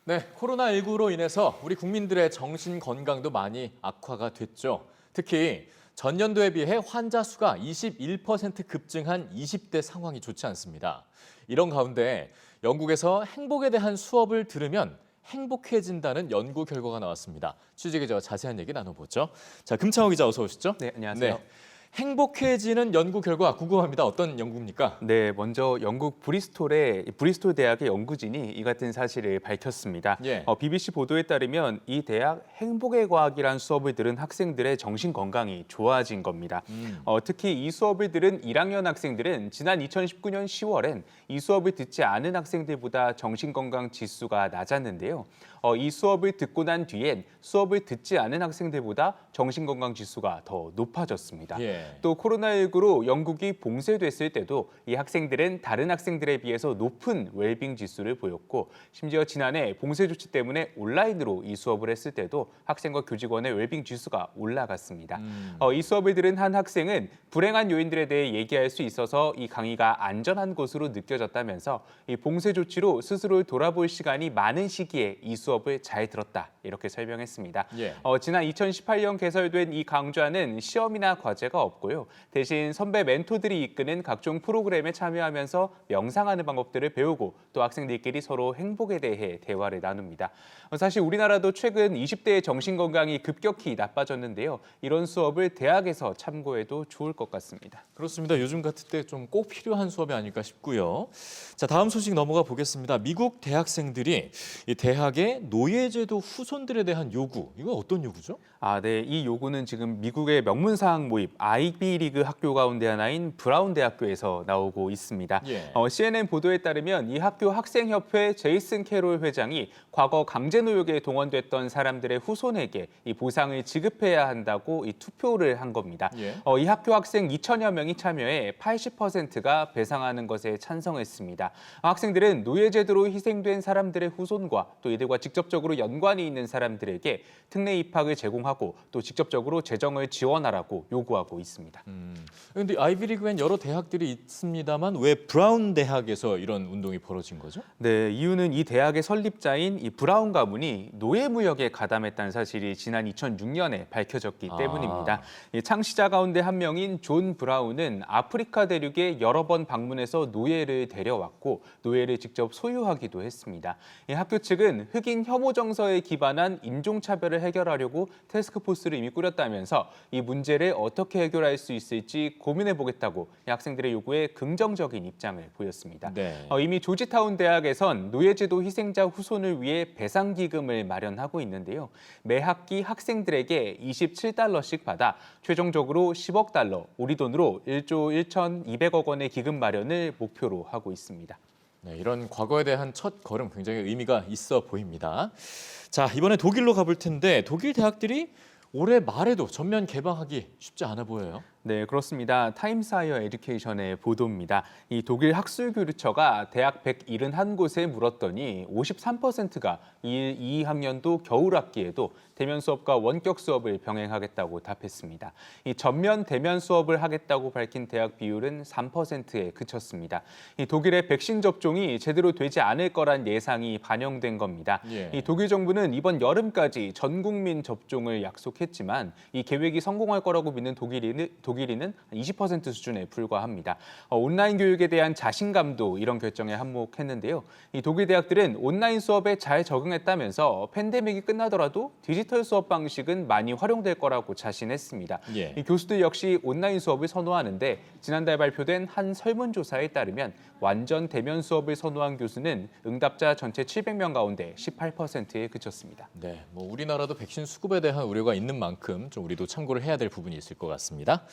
네, 코로나19로 인해서 우리 국민들의 정신 건강도 많이 악화가 됐죠. 특히 전년도에 비해 환자 수가 21% 급증한 20대 상황이 좋지 않습니다. 이런 가운데 영국에서 행복에 대한 수업을 들으면 행복해진다는 연구 결과가 나왔습니다. 취재 기자와 자세한 얘기 나눠보죠. 자, 금창호 기자 어서 오시죠. 네, 안녕하세요. 네, 행복해지는 연구 결과 궁금합니다. 어떤 연구입니까? 네, 먼저 영국 브리스톨 대학의 연구진이 이 같은 사실을 밝혔습니다. 예. BBC 보도에 따르면 이 대학 행복의 과학이란 수업을 들은 학생들의 정신 건강이 좋아진 겁니다. 특히 이 수업을 들은 1학년 학생들은 지난 2019년 10월엔 이 수업을 듣지 않은 학생들보다 정신 건강 지수가 낮았는데요. 이 수업을 듣고 난 뒤엔 수업을 듣지 않은 학생들보다 정신 건강 지수가 더 높아졌습니다. 예. 또 코로나19로 영국이 봉쇄됐을 때도 이 학생들은 다른 학생들에 비해서 높은 웰빙 지수를 보였고 심지어 지난해 봉쇄 조치 때문에 온라인으로 이 수업을 했을 때도 학생과 교직원의 웰빙 지수가 올라갔습니다. 이 수업을 들은 한 학생은 불행한 요인들에 대해 얘기할 수 있어서 이 강의가 안전한 것으로 느껴졌다면서 이 봉쇄 조치로 스스로를 돌아볼 시간이 많은 시기에 이 수업을 잘 들었다 이렇게 설명했습니다. 예. 지난 2018년 개설된 이 강좌는 시험이나 과제가 없고요. 대신 선배 멘토들이 이끄는 각종 프로그램에 참여하면서 명상하는 방법들을 배우고 또 학생들끼리 서로 행복에 대해 대화를 나눕니다. 사실 우리나라도 최근 20대의 정신건강이 급격히 나빠졌는데요. 이런 수업을 대학에서 참고해도 좋을 것 같습니다. 그렇습니다. 요즘 같을 때 좀 꼭 필요한 수업이 아닐까 싶고요. 자, 다음 소식 넘어가 보겠습니다. 미국 대학생들이 이 대학의 노예제도 후손들에 대한 요구, 이거 어떤 요구죠? 네. 이 요구는 지금 미국의 명문사학 모임 아이비리그 학교 가운데 하나인 브라운 대학교에서 나오고 있습니다. 예. CNN 보도에 따르면 이 학교 학생협회 제이슨 캐롤 회장이 과거 강제노역에 동원됐던 사람들의 후손에게 이 보상을 지급해야 한다고 이 투표를 한 겁니다. 예. 이 학교 학생 2천여 명이 참여해 80%가 배상하는 것에 찬성했습니다. 학생들은 노예제도로 희생된 사람들의 후손과 또 이들과 직접적으로 연관이 있는 사람들에게 특례 입학을 제공하고 또 직접적으로 재정을 지원하라고 요구하고 있습니다. 그런데 아이비리그엔 여러 대학들이 있습니다만 왜 브라운 대학에서 이런 운동이 벌어진 거죠? 네, 이유는 이 대학의 설립자인 이 브라운 가문이 노예무역에 가담했다는 사실이 지난 2006년에 밝혀졌기 때문입니다. 이 창시자 가운데 한 명인 존 브라운은 아프리카 대륙에 여러 번 방문해서 노예를 데려왔고 노예를 직접 소유하기도 했습니다. 이 학교 측은 흑인 혐오 정서에 기반한 인종차별을 해결하려고 태스크포스를 이미 꾸렸다면서 이 문제를 어떻게 해결할 수 있을지 고민해보겠다고 학생들의 요구에 긍정적인 입장을 보였습니다. 네. 이미 조지타운 대학에선 노예제도 희생자 후손을 위해 배상기금을 마련하고 있는데요. 매 학기 학생들에게 27달러씩 받아 최종적으로 10억 달러, 우리 돈으로 1조 1,200억 원의 기금 마련을 목표로 하고 있습니다. 네, 이런 과거에 대한 첫 걸음 굉장히 의미가 있어 보입니다. 자, 이번에 독일로 가볼 텐데 독일 대학들이 올해 말에도 전면 개방하기 쉽지 않아 보여요. 네, 그렇습니다. 타임스 하이어 에듀케이션의 보도입니다. 이 독일 학술교류처가 대학 171곳에 물었더니 53%가 2학년도 겨울 학기에도 대면 수업과 원격 수업을 병행하겠다고 답했습니다. 이 전면 대면 수업을 하겠다고 밝힌 대학 비율은 3%에 그쳤습니다. 이 독일의 백신 접종이 제대로 되지 않을 거란 예상이 반영된 겁니다. 예. 이 독일 정부는 이번 여름까지 전 국민 접종을 약속했지만 이 계획이 성공할 거라고 믿는 독일인은 20% 수준에 불과합니다. 온라인 교육에 대한 자신감도 이런 결정에 한몫했는데요. 이 독일 대학들은 온라인 수업에 잘 적응했다면서 팬데믹이 끝나더라도 디지털 수업 방식은 많이 활용될 거라고 자신했습니다. 예. 이 교수들 역시 온라인 수업을 선호하는데 지난달 발표된 한 설문조사에 따르면 완전 대면 수업을 선호한 교수는 응답자 전체 700명 가운데 18%에 그쳤습니다. 네, 뭐 우리나라도 백신 수급에 대한 우려가 있는 만큼 좀 우리도 참고를 해야 될 부분이 있을 것 같습니다.